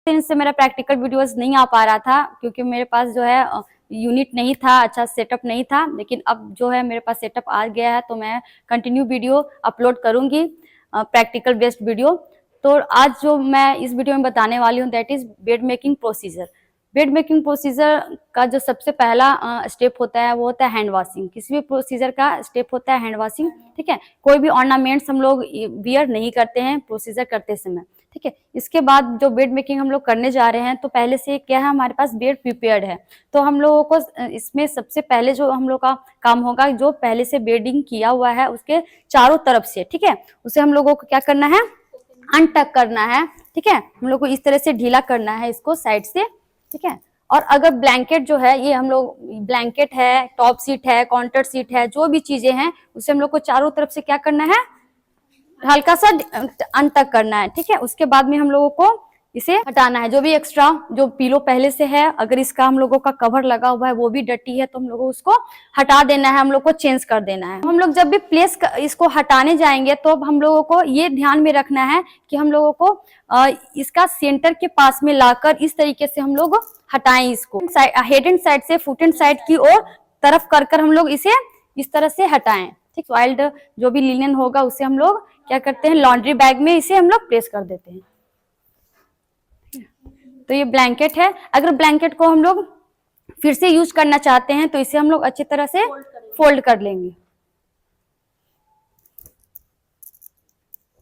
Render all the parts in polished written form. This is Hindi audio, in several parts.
दिन से मेरा प्रैक्टिकल वीडियोस नहीं आ पा रहा था क्योंकि मेरे पास जो है यूनिट नहीं था, अच्छा सेटअप नहीं था, लेकिन अब जो है मेरे पास सेटअप आ गया है तो मैं कंटिन्यू वीडियो अपलोड करूंगी, प्रैक्टिकल बेस्ड वीडियो। तो आज जो मैं इस वीडियो में बताने वाली हूँ that is bed making procedure. Bed making procedure का जो सबसे पहला स्टेप होता है वो होता है हैंड वॉशिंग। किसी भी प्रोसीजर का स्टेप होता है हैंड वॉशिंग, ठीक है। कोई भी ऑर्नामेंट्स हम लोग वियर नहीं करते हैं प्रोसीजर करते समय, ठीक है। इसके बाद जो बेड मेकिंग हम लोग करने जा रहे हैं तो पहले से क्या है, हमारे पास बेड प्रिपेयर्ड है, तो हम लोगों को इसमें सबसे पहले जो हम लोग का काम होगा, जो पहले से बेडिंग किया हुआ है उसके चारों तरफ से, ठीक है, उसे हम लोगों को क्या करना है, अनटक करना है, ठीक है। हम लोग को इस तरह से ढीला करना है इसको साइड से, ठीक है। और अगर ब्लैंकेट जो है, ये हम लोग ब्लैंकेट है, टॉप सीट है, काउंटर सीट है, जो भी चीजें हैं उसे हम लोग को चारों तरफ से क्या करना है, हल्का सा अनटक करना है, ठीक है। उसके बाद में हम लोगों को इसे हटाना है, जो भी एक्स्ट्रा जो पिलो पहले से है, अगर इसका हम लोगों का कवर लगा हुआ है वो भी डर्टी है तो हम लोगों को उसको हटा देना है, हम लोग को चेंज कर देना है। हम लोग जब भी प्लेस इसको हटाने जाएंगे तो हम लोगों को ये ध्यान में रखना है कि हम लोगों को इसका सेंटर के पास में लाकर इस तरीके से हम लोग हटाएं इसको, हेड एंड साइड से फुट एंड साइड की ओर तरफ कर हम लोग इसे इस तरह से हटाएं, ठीक। वाइल्ड जो भी लिनन होगा उसे हम लोग क्या करते हैं, लॉन्ड्री बैग में इसे हम लोग प्लेस कर देते हैं। तो ये ब्लैंकेट है। अगर ब्लैंकेट को हम लोग फिर से यूज करना चाहते हैं तो इसे हम लोग अच्छी तरह से फोल्ड कर लेंगे।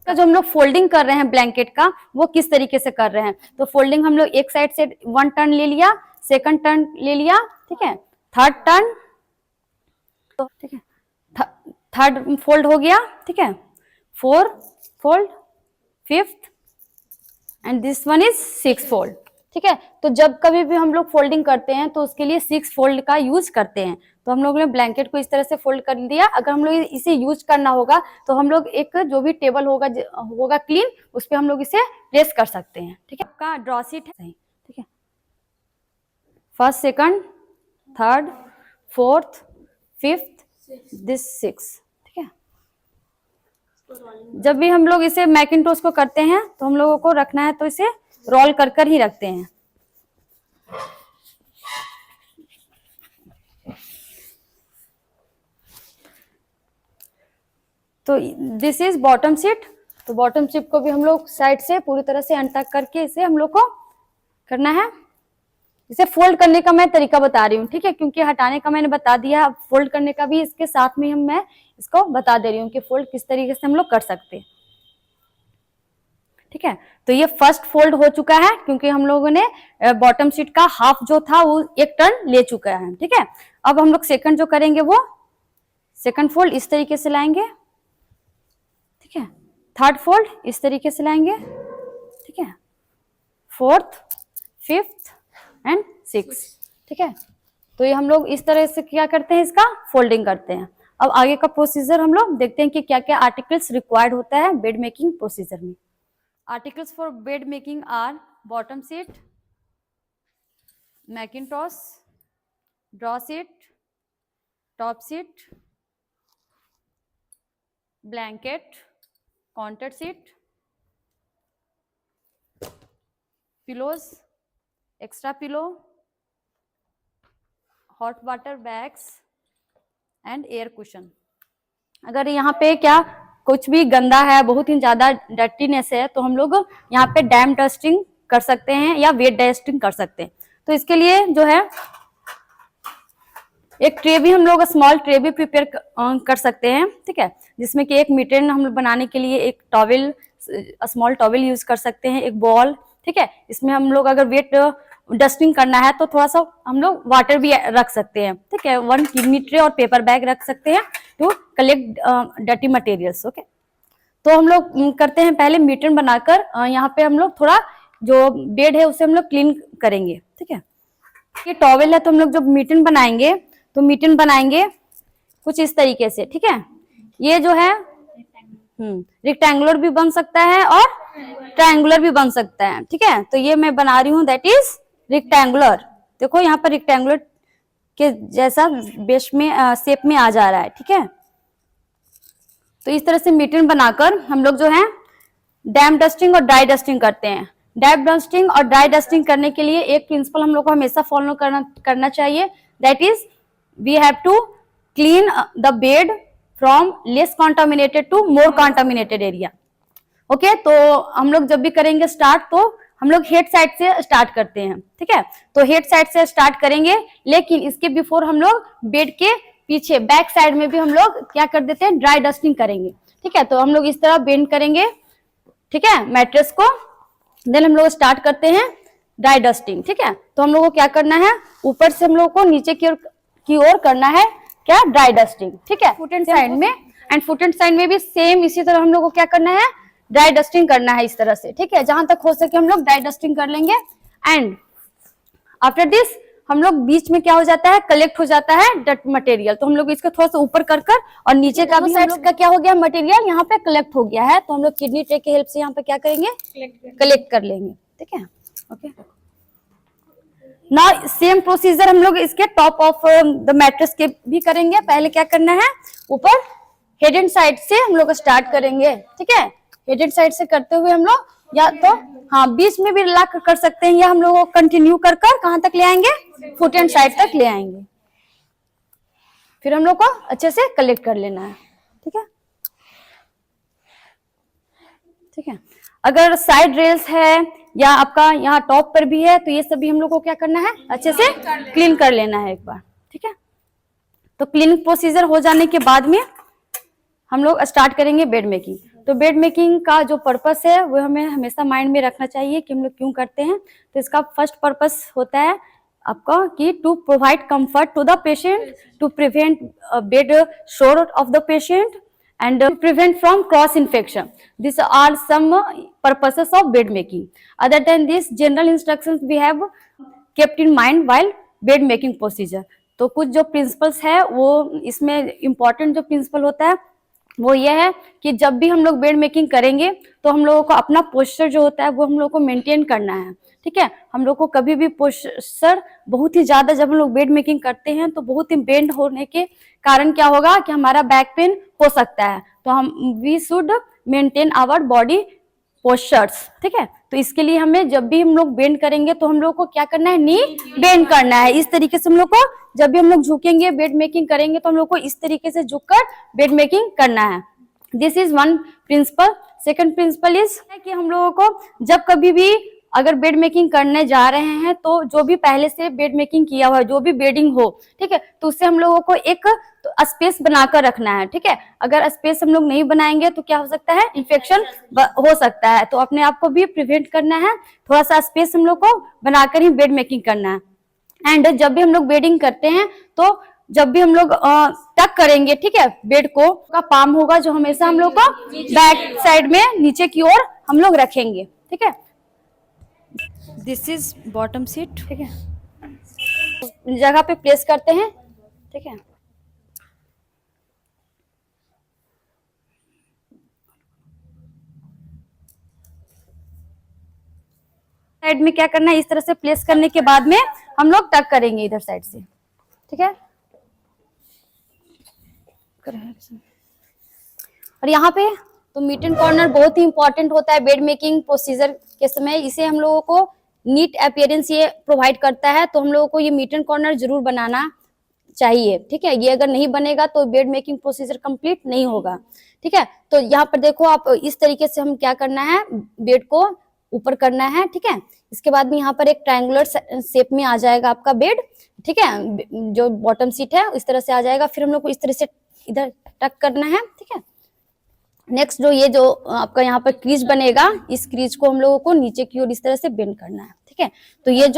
जो हम लोग फोल्डिंग कर रहे हैं ब्लैंकेट का, वो किस तरीके से कर रहे हैं, तो फोल्डिंग हम लोग एक साइड से 1 टर्न ले लिया, सेकंड टर्न ले लिया, ठीक है, थर्ड टर्न, तो ठीक है, थर्ड फोल्ड हो गया, ठीक है, 4th fold, 5th and this one is 6th fold, ठीक है। तो जब कभी भी हम लोग फोल्डिंग करते हैं तो उसके लिए 6 फोल्ड का यूज करते हैं। तो हम लोग ने ब्लैंकेट को इस तरह से फोल्ड कर दिया। अगर हम लोग इसे यूज करना होगा तो हम लोग एक जो भी टेबल होगा क्लीन, उस पर हम लोग इसे प्लेस कर सकते हैं, ठीक है। आपका ड्रॉ सीट है, ठीक है, 1st, 2nd, 3rd, 4th, 5th, this 6, ठीक है। जब भी हम लोग इसे मैकिंटोश को करते हैं तो हम लोगों को रखना है तो इसे रोल कर ही रखते हैं। तो दिस इज बॉटम सीट। तो बॉटम सीट को भी हम लोग साइड से पूरी तरह से अनटक करके इसे हम लोग को करना है। इसे फोल्ड करने का मैं तरीका बता रही हूँ, ठीक है, क्योंकि हटाने का मैंने बता दिया, अब फोल्ड करने का भी इसके साथ में मैं इसको बता दे रही हूँ कि फोल्ड किस तरीके से हम लोग कर सकते हैं, ठीक है। तो ये फर्स्ट फोल्ड हो चुका है क्योंकि हम लोगों ने बॉटम सीट का हाफ जो था वो 1 टर्न ले चुका है, ठीक है। अब हम लोग सेकंड जो करेंगे वो सेकंड फोल्ड इस तरीके से लाएंगे, ठीक है, थर्ड फोल्ड इस तरीके से लाएंगे, ठीक है, 4th, 5th एंड 6th, ठीक है। तो ये हम लोग इस तरह से क्या करते हैं, इसका फोल्डिंग करते हैं। अब आगे का प्रोसीजर हम लोग देखते हैं कि क्या क्या आर्टिकल्स रिक्वायर्ड होता है बेड मेकिंग प्रोसीजर में। Articles for bed making are bottom seat, Macintosh, draw seat, top seat, blanket, counter seat, pillows, extra pillow, hot water bags and air cushion। अगर यहाँ पे क्या कुछ भी गंदा है, बहुत ही ज्यादा डर्टीनेस है, तो हम लोग यहाँ पे डैम डस्टिंग कर सकते हैं या वेट डस्टिंग कर सकते हैं। तो इसके लिए जो है एक ट्रे भी हम लोग स्मॉल ट्रे भी प्रिपेयर कर सकते हैं, ठीक है, जिसमें कि एक मिटेन हम लोग बनाने के लिए एक टॉवेल, स्मॉल टॉवेल यूज कर सकते हैं, एक बॉल, ठीक है। इसमें हम लोग अगर वेट डस्टिंग करना है तो थोड़ा सा हम लोग वाटर भी रख सकते हैं, ठीक है, 1 किडनी ट्रे और पेपर बैग रख सकते हैं to collect dirty materials, okay. तो हम लोग करते हैं पहले मिटेन बनाकर, यहाँ पे हम लोग थोड़ा जो बेड है उसे हम लोग क्लीन करेंगे, ठीक है। ये टॉवेल है तो हम लोग जब मिटेन बनाएंगे तो मिटेन बनाएंगे कुछ इस तरीके से, ठीक है। ये जो है रेक्टेंगुलर भी बन सकता है और ट्रायंगुलर भी बन सकता है, ठीक है। तो ये मैं बना रही हूँ दैट इज रेक्टेंगुलर। देखो यहाँ पर रेक्टेंगुलर के जैसा बेस में शेप में आ जा रहा है, ठीक है। तो इस तरह से मिटेन बनाकर हम लोग जो है डैम डस्टिंग और ड्राई डस्टिंग करते हैं। डैप डस्टिंग और ड्राई डस्टिंग करने के लिए एक प्रिंसिपल हम लोग को हमेशा फॉलो करना चाहिए, that is we have to clean the bed from less contaminated to more contaminated area. Okay, तो हम लोग जब भी करेंगे स्टार्ट तो हम लोग हेड साइड से स्टार्ट करते हैं, ठीक है। तो हेड साइड से स्टार्ट करेंगे, लेकिन इसके बिफोर हम लोग बेड के पीछे बैक साइड में भी हम लोग क्या कर देते हैं, ड्राई डस्टिंग करेंगे, ठीक है। तो हम लोग इस तरह बेंड करेंगे, ठीक है, मैट्रेस को। देन हम लोग स्टार्ट करते हैं ड्राई डस्टिंग, ठीक है। तो हम लोग को क्या करना है, ऊपर से हम लोग को नीचे की ओर करना है क्या, ड्राई डस्टिंग, ठीक है। फुट एंड साइड में, एंड फुट एंड साइड में भी सेम इसी तरह हम लोग को क्या करना है, ड्राई डस्टिंग करना है इस तरह से, ठीक है। जहां तक हो सके हम लोग ड्राई डस्टिंग कर लेंगे। एंड आफ्टर दिस हम लोग बीच में क्या हो जाता है, कलेक्ट हो जाता है डट मटेरियल, तो हम लोग इसको थोड़ा सा ऊपर कर और नीचे का भी साइड का क्या हो गया, मटेरियल यहाँ पे कलेक्ट हो गया है, तो हम लोग किडनी ट्रे की हेल्प से यहाँ पे क्या करेंगे, कलेक्ट कर लेंगे, ठीक है। ओके, नाउ सेम प्रोसीजर हम लोग इसके टॉप ऑफ द मैट्रेस के भी करेंगे। पहले क्या करना है, ऊपर हेड एंड साइड से हम लोग स्टार्ट करेंगे, ठीक है। हेड एंड साइड से करते हुए हम लोग या तो हाँ बीच में भी लॉक कर सकते हैं, या हम लोग कंटिन्यू कर कहां तक ले आएंगे, फुट एंड साइड तक ले आएंगे। फिर हम लोग को अच्छे से कलेक्ट कर लेना है, ठीक है, ठीक है। अगर साइड रेल्स है या आपका यहाँ टॉप पर भी है, तो ये सभी हम लोग को क्या करना है, अच्छे से क्लीन कर लेना है एक बार, ठीक है। तो क्लीनिंग प्रोसीजर हो जाने के बाद में हम लोग स्टार्ट करेंगे बेड मेकिंग। तो बेड मेकिंग का जो पर्पस है वो हमें हमेशा माइंड में रखना चाहिए कि हम लोग क्यों करते हैं। तो इसका फर्स्ट पर्पस होता है आपका कि to provide comfort to the patient, to prevent bed sore of the patient and prevent from cross infection. These are some purposes of bed making. Other than this, general instructions we have kept in mind while bed making procedure. तो कुछ जो प्रिंसिपल्स है वो इसमें इम्पोर्टेंट जो प्रिंसिपल होता है वो ये है कि जब भी हम लोग बेड मेकिंग करेंगे तो हम लोगों को अपना पोस्चर जो होता है वो हम लोग को मेंटेन करना है, ठीक है। हम लोग को कभी भी पोस्चर बहुत ही ज्यादा जब हम लोग बेड मेकिंग करते हैं तो बहुत ही बेंड होने के कारण क्या होगा कि हमारा बैक पेन हो सकता है। तो हम we should maintain our body postures, ठीक है। तो इसके लिए हमें जब भी हम लोग बेंड करेंगे तो हम लोग को क्या करना है, नी बेंड करना है। इस तरीके से हम लोग को जब भी हम लोग झुकेंगे बेड मेकिंग करेंगे तो हम लोग को इस तरीके से झुककर बेड मेकिंग करना है। This is one principle. Second principle is कि हम लोगों को जब कभी भी अगर बेड मेकिंग करने जा रहे हैं तो जो भी पहले से बेड मेकिंग किया हुआ है, जो भी बेडिंग हो, ठीक है, तो उससे हम लोगों को एक तो स्पेस बनाकर रखना है, ठीक है। अगर स्पेस हम लोग नहीं बनाएंगे तो क्या हो सकता है, इन्फेक्शन हो सकता है। तो अपने आप को भी प्रिवेंट करना है, थोड़ा सा स्पेस हम लोग को बनाकर ही बेड मेकिंग करना है। एंड जब भी हम लोग बेडिंग करते हैं तो जब भी हम लोग टक करेंगे, ठीक है, बेड को का पाम होगा जो हमेशा हम लोग को बैक साइड में नीचे की ओर हम लोग रखेंगे, ठीक है। दिस इज बॉटम सीट, ठीक है, जगह पे प्लेस करते हैं, ठीक है। साइड में क्या करना है, इस तरह से प्लेस करने के बाद में हम लोग टक करेंगे इधर साइड से, ठीक है। और यहाँ पे तो मीट एंड कॉर्नर बहुत ही इंपॉर्टेंट होता है बेड मेकिंग प्रोसीजर के समय। इसे हम लोगों को नीट अपीयरेंस ये प्रोवाइड करता है, तो हम लोगों को ये मीट एंड कॉर्नर जरूर बनाना चाहिए, ठीक है। ये अगर नहीं बनेगा तो बेड मेकिंग प्रोसीजर कंप्लीट नहीं होगा, ठीक है। तो यहाँ पर देखो आप, इस तरीके से हम क्या करना है, बेड को ऊपर करना है, ठीक है। इसके बाद में यहाँ पर एक ट्रायंगुलर शेप में आ जाएगा आपका बेड, ठीक है, जो बॉटम सीट है इस तरह से आ जाएगा। फिर हम लोग को इस तरह से इधर टक करना है, ठीक है। नेक्स्ट जो ये जो आपका यहाँ पर क्रीज बनेगा, इस क्रीज को हम लोगों को नीचे की ओर इस तरह से बेंड करना है, ठीक है। तो ये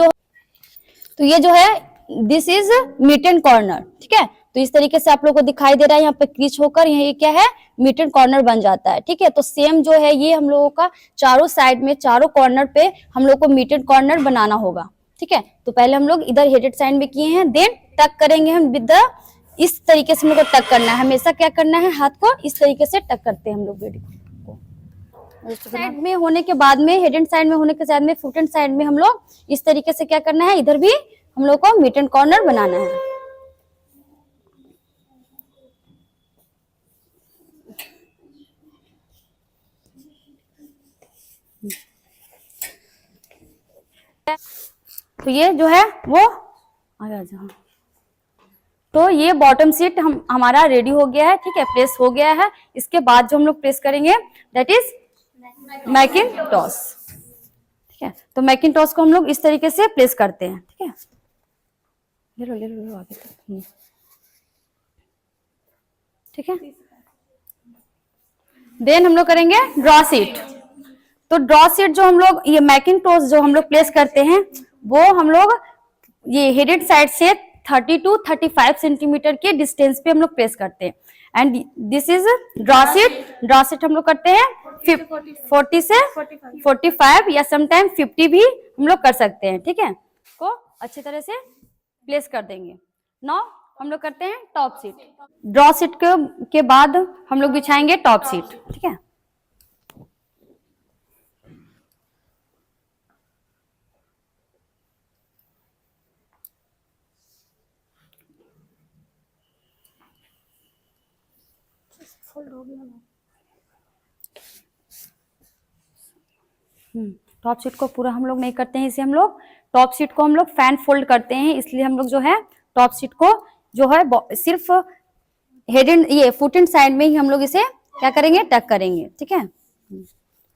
जो है this is meet and corner, ठीक है। तो इस तरीके से आप लोगों को दिखाई दे रहा है, यहाँ पे क्रीज होकर ये क्या है, मीट एंड कॉर्नर बन जाता है, ठीक है। तो सेम जो है ये हम लोगों का चारों साइड में, चारों कॉर्नर पे हम लोग को मीट एंड कॉर्नर बनाना होगा, ठीक है। तो पहले हम लोग इधर हेडेड साइड में किए हैं, देन टक करेंगे हम विद द, इस तरीके से हम लोग को टक करना है। हमेशा क्या करना है, हाथ को इस तरीके से टक करते हैं हम लोग बेड को। साइड में होने के बाद में, हेड एंड साइड में होने के साइड में, फुट एंड साइड में हम लोग इस तरीके से क्या करना है, इधर भी हम लोग को मीट एंड कॉर्नर बनाना है। तो ये जो है वो आ जा, तो ये बॉटम सीट हमारा रेडी हो गया है, ठीक है, प्रेस हो गया है। इसके बाद जो हम लोग प्रेस करेंगे दैट इज मैकिन्टॉश, ठीक है। तो मैकिन्टॉश को हम लोग इस तरीके से प्रेस करते हैं, ठीक है। ले लो आगे तक, ठीक है। देन हम लोग करेंगे ड्रॉ सीट। तो ड्रॉ सीट जो हम लोग ये मैकिन्टॉश जो हम लोग प्लेस करते हैं वो हम लोग ये हेडेड साइड से 30 to 35 सेंटीमीटर के डिस्टेंस पे हम लोग प्लेस करते हैं। And this is draw seat. Draw seat हम लोग करते हैं 40 से 45 या समटाइम 50 भी हम लोग कर सकते हैं, ठीक है। को अच्छी तरह से प्लेस कर देंगे। नाउ हम लोग करते हैं टॉप सीट। ड्रॉ सीट के बाद हम लोग बिछाएंगे टॉप सीट, ठीक है। टॉप सीट को पूरा हम लोग नहीं करते हैं, इसे हम लोग टॉप सीट को हम लोग फैन फोल्ड करते हैं, इसलिए हम लोग जो है टॉप सीट को जो है सिर्फ हेड एंड ये फुट एंड साइड में ही हम लोग इसे क्या करेंगे, टक करेंगे, ठीक है।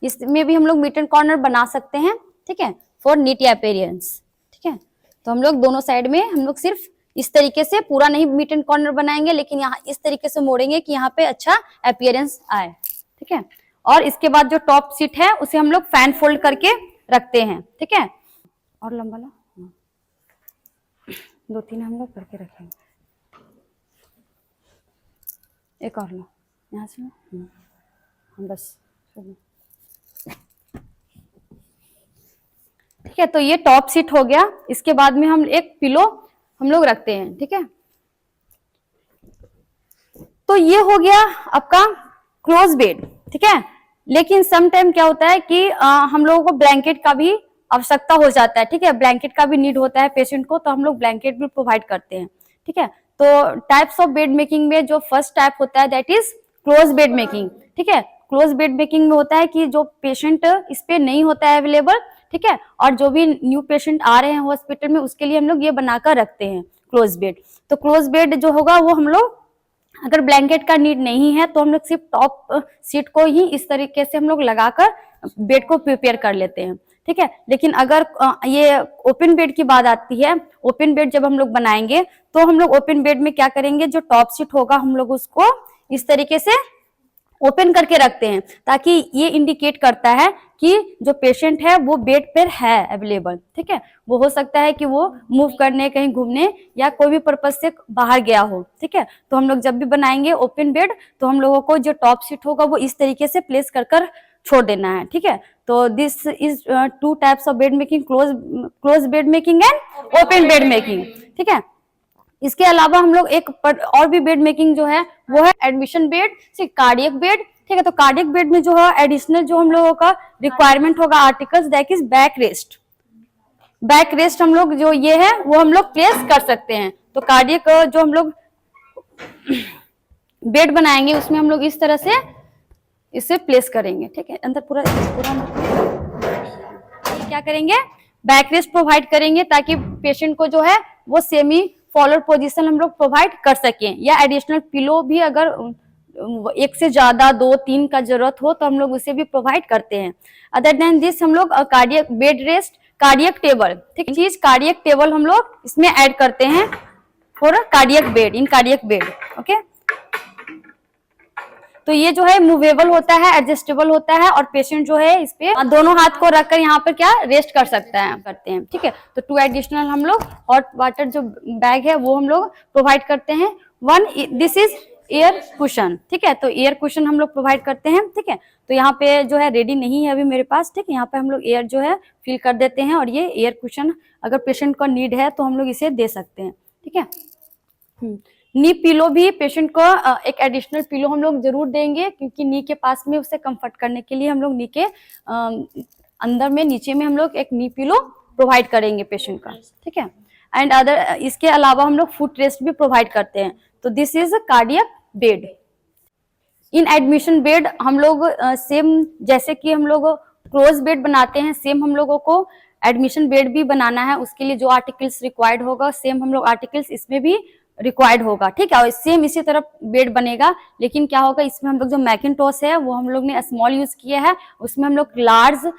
इसमें भी हम लोग मिड एंड कॉर्नर बना सकते हैं, ठीक है, फॉर नीट अपीयरेंस, ठीक है। तो हम लोग दोनों साइड में हम लोग सिर्फ इस तरीके से पूरा नहीं मिड एंड कॉर्नर बनाएंगे, लेकिन यहाँ इस तरीके से मोड़ेंगे कि यहाँ पे अच्छा अपीयरेंस आए, ठीक है। और इसके बाद जो टॉप सीट है उसे हम लोग फैन फोल्ड करके रखते हैं, ठीक है। और लंबा लो, 2-3 हम लोग करके रखेंगे। एक और लो यहाँ से, बस, ठीक है। तो ये टॉप सीट हो गया। इसके बाद में हम एक पिलो हम लोग रखते हैं, ठीक है। तो ये हो गया आपका क्लोज बेड, ठीक है। लेकिन सम टाइम क्या होता है कि हम लोगों को ब्लैंकेट का भी आवश्यकता हो जाता है, ठीक है। ब्लैंकेट का भी नीड होता है पेशेंट को, तो हम लोग ब्लैंकेट भी प्रोवाइड करते हैं, ठीक है। तो टाइप्स ऑफ बेड मेकिंग में जो फर्स्ट टाइप होता है that is close bed making, ठीक है। क्लोज बेड मेकिंग में होता है कि जो पेशेंट इस पे नहीं होता है अवेलेबल, ठीक है, और जो भी न्यू पेशेंट आ रहे हैं हॉस्पिटल में उसके लिए हम लोग ये बनाकर रखते हैं क्लोज बेड। तो क्लोज बेड जो होगा वो हम लोग अगर ब्लैंकेट का नीड नहीं है तो हम लोग सिर्फ टॉप सीट को ही इस तरीके से हम लोग लगाकर बेड को प्रिपेयर कर लेते हैं, ठीक है। लेकिन अगर ये ओपन बेड की बात आती है, ओपन बेड जब हम लोग बनाएंगे तो हम लोग ओपन बेड में क्या करेंगे, जो टॉप सीट होगा हम लोग उसको इस तरीके से ओपन करके रखते हैं, ताकि ये इंडिकेट करता है कि जो पेशेंट है वो बेड पर है अवेलेबल, ठीक है। वो हो सकता है कि वो मूव करने, कहीं घूमने या कोई भी पर्पज से बाहर गया हो, ठीक है। तो हम लोग जब भी बनाएंगे ओपन बेड तो हम लोगों को जो टॉप सीट होगा वो इस तरीके से प्लेस कर छोड़ देना है, ठीक है। तो this is 2 types of bed making, close bed making and open bed making, ठीक है। इसके अलावा हम लोग एक और भी बेड मेकिंग जो है वो है एडमिशन बेड से कार्डियक बेड, ठीक है। तो कार्डियक बेड में जो है एडिशनल जो हम लोगों का रिक्वायरमेंट होगा articles that is back rest. Back rest हम लोग जो ये है वो हम लोग प्लेस कर सकते हैं। तो कार्डियक जो हम लोग बेड बनाएंगे उसमें हम लोग इस तरह से इसे प्लेस करेंगे, ठीक है। अंदर पूरा क्या करेंगे, बैक रेस्ट प्रोवाइड करेंगे ताकि पेशेंट को जो है वो सेमी फॉलोड पोजीशन हम लोग प्रोवाइड कर सकें, या एडिशनल पिलो भी अगर एक से ज्यादा 2-3 का जरूरत हो तो हम लोग उसे भी प्रोवाइड करते हैं। अदर देन दिस हम लोग cardiac bed rest, cardiac table, ठीक है, चीज कार्डियक टेबल हम लोग इसमें ऐड करते हैं for cardiac bed, in cardiac bed, okay. तो ये जो है मूवेबल होता है, एडजस्टेबल होता है, और पेशेंट जो है इस पे दोनों हाथ को रखकर यहाँ पर क्या रेस्ट कर सकता है, करते हैं, ठीक है। तो 2 एडिशनल हम लोग हॉट वाटर जो बैग है वो हम लोग प्रोवाइड करते हैं। 1 दिस इज एयर कुशन, ठीक है। तो एयर कुशन हम लोग प्रोवाइड करते हैं, ठीक है। तो यहाँ पे जो है रेडी नहीं है अभी मेरे पास, ठीक है। यहाँ पे हम लोग एयर जो है फिल कर देते हैं, और ये एयर कुशन अगर पेशेंट को नीड है तो हम लोग इसे दे सकते हैं, ठीक है। नी पिलो भी पेशेंट को एक एडिशनल पिलो हम लोग जरूर देंगे, क्योंकि नी के पास में उसे कंफर्ट करने के लिए हम लोग नी के अंदर में नीचे में हम लोग एक नी पिलो प्रोवाइड करेंगे पेशेंट का, ठीक है। एंड अदर इसके अलावा हम लोग फुट रेस्ट भी प्रोवाइड करते हैं। तो this is cardiac bed. In admission bed हम लोग सेम जैसे कि हम लोग क्लोज बेड बनाते हैं, सेम हम लोगों को एडमिशन बेड भी बनाना है, उसके लिए जो आर्टिकल्स रिक्वायर्ड होगा सेम हम लोग आर्टिकल्स इसमें भी रिक्वायर्ड होगा, ठीक है। और सेम इसी तरह बेड बनेगा, लेकिन क्या होगा इसमें हम लोग जो मैकिंटॉश है वो हम लोग ने स्मॉल यूज किया है, उसमें हम लोग लार्ज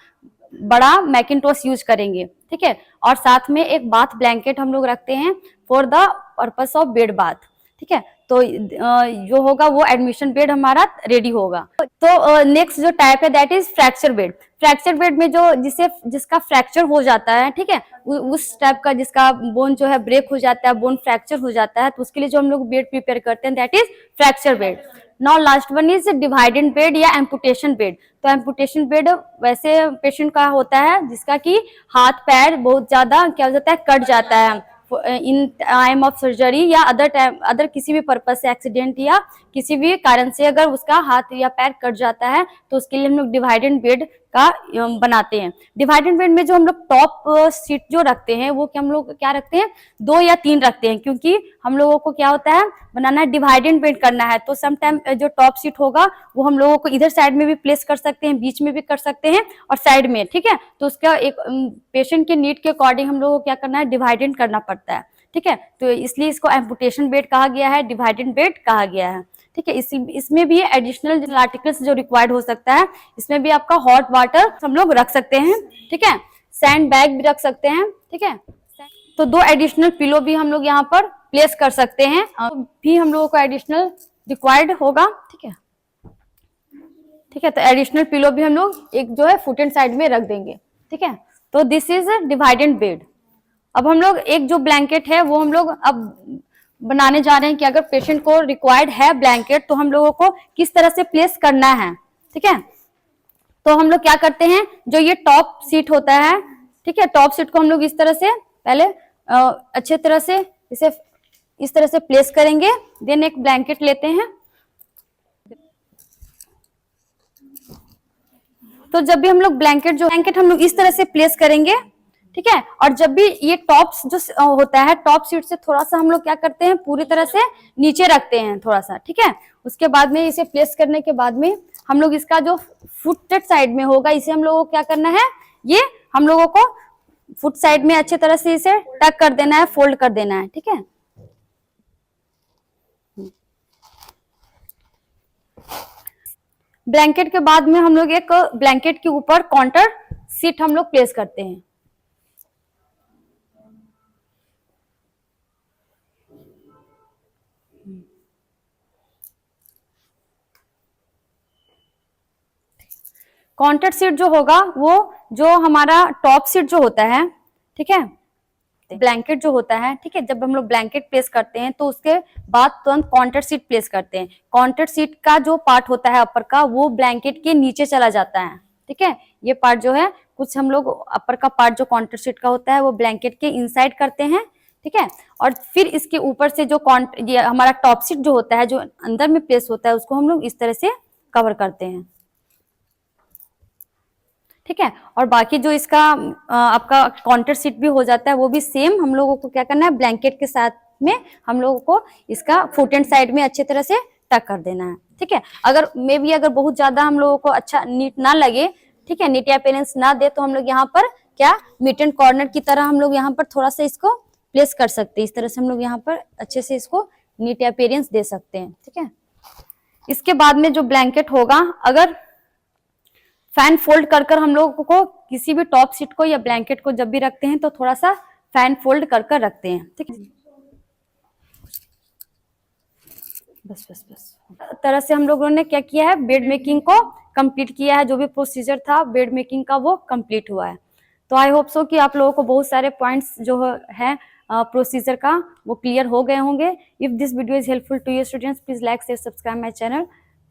बड़ा मैकिंटॉश यूज करेंगे, ठीक है। और साथ में एक बाथ ब्लैंकेट हम लोग रखते हैं for the purpose of bed bath, ठीक है। तो जो होगा वो एडमिशन बेड हमारा रेडी होगा। तो नेक्स्ट जो टाइप है that is fracture bed. Fracture bed में जो जिसका फ्रैक्चर हो जाता है, ठीक है, उस टाइप का जिसका बोन जो है ब्रेक हो जाता है, बोन फ्रैक्चर हो जाता है, तो उसके लिए जो हम लोग बेड प्रिपेयर करते हैं that is fracture bed. Now last one is divided bed या एम्पुटेशन बेड। तो एम्पुटेशन बेड वैसे पेशेंट का होता है जिसका कि हाथ पैर बहुत ज्यादा क्या हो जाता है, कट जाता है इन टाइम ऑफ सर्जरी या अदर किसी भी पर्पज से, एक्सीडेंट या किसी भी कारण से अगर उसका हाथ या पैर कट जाता है, तो उसके लिए हम लोग डिवाइडेड बेड का बनाते हैं। डिवाइडेड बेड में जो हम लोग टॉप सीट जो रखते हैं वो हम लोग क्या रखते हैं, 2 या 3 रखते हैं, क्योंकि हम लोगों को क्या होता है बनाना है, डिवाइडेड बेड करना है। तो समटाइम जो टॉप सीट होगा वो हम लोगों को इधर साइड में भी प्लेस कर सकते हैं, बीच में भी कर सकते हैं और साइड में, ठीक है। तो उसका एक पेशेंट के नीड के अकॉर्डिंग हम लोगों को क्या करना है, डिवाइडेड करना पड़ता है, ठीक है। तो इसलिए इसको एम्पुटेशन बेड कहा गया है, डिवाइडेड बेड कहा गया है, ठीक है। इसमें भी एडिशनल आर्टिकल्स जो रिक्वायर्ड हो सकता है, इसमें भी आपका हॉट वाटर हम लोग रख सकते हैं, ठीक है। सैंड बैग भी रख सकते हैं, ठीक है। तो 2 एडिशनल पिलो भी हम लोग यहाँ पर प्लेस कर सकते हैं, भी हम लोगों को एडिशनल रिक्वायर्ड होगा, ठीक है, ठीक है। तो एडिशनल पिलो भी हम लोग एक जो है फुट एंड साइड में रख देंगे, ठीक है। तो दिस इज डिवाइडेड बेड। अब हम लोग एक जो ब्लैंकेट है वो हम लोग अब बनाने जा रहे हैं कि अगर पेशेंट को रिक्वायर्ड है ब्लैंकेट तो हम लोगों को किस तरह से प्लेस करना है, ठीक है। तो हम लोग क्या करते हैं, जो ये टॉप सीट होता है, ठीक है, टॉप सीट को हम लोग इस तरह से पहले अच्छे तरह से इसे इस तरह से प्लेस करेंगे, देन एक ब्लैंकेट लेते हैं। तो जब भी हम लोग ब्लैंकेट हम लोग इस तरह से प्लेस करेंगे, ठीक है। और जब भी ये टॉप जो होता है, टॉप सीट से थोड़ा सा हम लोग क्या करते हैं, पूरी तरह से नीचे रखते हैं थोड़ा सा, ठीक है। उसके बाद में इसे प्लेस करने के बाद में हम लोग इसका जो फुट साइड में होगा इसे हम लोगों को क्या करना है, ये हम लोगों को फुट साइड में अच्छे तरह से इसे टक कर देना है, फोल्ड कर देना है, ठीक है। ब्लैंकेट के बाद में हम लोग एक ब्लैंकेट के ऊपर काउंटर सीट हम लोग प्लेस करते हैं। काउंटर सीट जो होगा वो जो हमारा टॉप सीट जो होता है, ठीक है, ब्लैंकेट जो होता है, ठीक है, जब हम लोग ब्लैंकेट प्लेस करते हैं तो उसके बाद तुरंत काउंटर सीट प्लेस करते हैं। काउंटर सीट का जो पार्ट होता है अपर का वो ब्लैंकेट के नीचे चला जाता है, ठीक है। ये पार्ट जो है कुछ हम लोग अपर का पार्ट जो काउंटर सीट का होता है वो ब्लैंकेट के इनसाइड करते हैं, ठीक है। और फिर इसके ऊपर से जो ये हमारा टॉप सीट जो होता है जो अंदर में प्लेस होता है उसको हम लोग इस तरह से कवर करते हैं, ठीक है। और बाकी जो इसका आपका काउंटर सीट भी हो जाता है वो भी सेम हम लोगों को क्या करना है, ब्लैंकेट के साथ में हम लोगों को इसका फुट एंड साइड में अच्छे तरह से टक कर देना है, ठीक है। अगर मे बी अगर बहुत ज्यादा हम लोगों को अच्छा नीट ना लगे, ठीक है, नीट अपीयरेंस ना दे, तो हम लोग यहाँ पर क्या मिड एंड कॉर्नर की तरह हम लोग यहाँ पर थोड़ा सा इसको प्लेस कर सकते हैं। इस तरह से हम लोग यहाँ पर अच्छे से इसको नीट अपीयरेंस दे सकते हैं, ठीक है। इसके बाद में जो ब्लैंकेट होगा, अगर फैन फोल्ड कर हम लोगों को किसी भी टॉप सीट को या ब्लैंकेट को जब भी रखते हैं तो थोड़ा सा फैन फोल्ड कर रखते हैं, ठीक है। बस तरह से हम लोगों ने क्या किया है, बेड मेकिंग को कंप्लीट किया है। जो भी प्रोसीजर था बेड मेकिंग का वो कंप्लीट हुआ है। तो आई होप सो कि आप लोगों को बहुत सारे पॉइंट्स जो है प्रोसीजर का वो क्लियर हो गए होंगे। If this video is helpful to you students, please like share subscribe my channel.